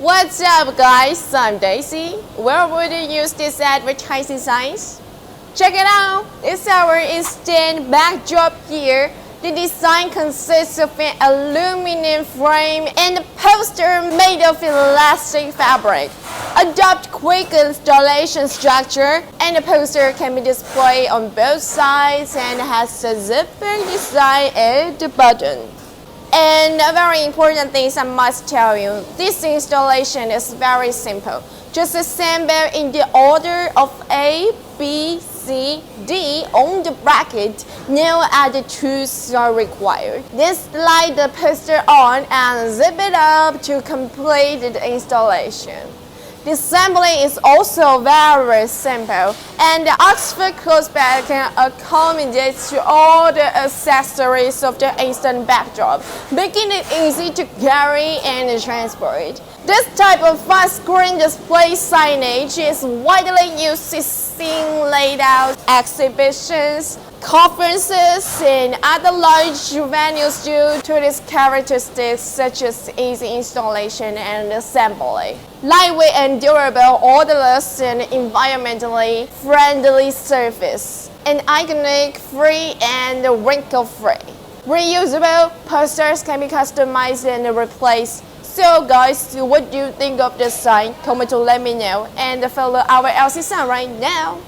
What's up guys, I'm Daisy. Where would you use these advertising signs? Check it out! This is our instant backdrop here. The design consists of an aluminum frame and a poster made of elastic fabric. Adopt quick installation structure, and the poster can be displayed on both sides and has a zipper design at the bottom. And a very important thing I must tell you, this installation is very simple. Just assemble in the order of A, B, C, D on the bracket. No other tools are required. Then slide the poster on and zip it up to complete the installation. The assembly is also very simple, and the Oxford clothesbag can accommodate to all the accessories of the instant backdrop, making it easy to carry and transport. This type of flat screen display signage is widely used in scene layouts, exhibitions, conferences, and other large venues due to its characteristics such as easy installation and assembly. Lightweight and durable, odorless and environmentally friendly surface. An iconic, free and wrinkle-free. Reusable posters can be customized and replaced. So guys, what do you think of this sign? Comment to let me know and follow our LCSIGN right now.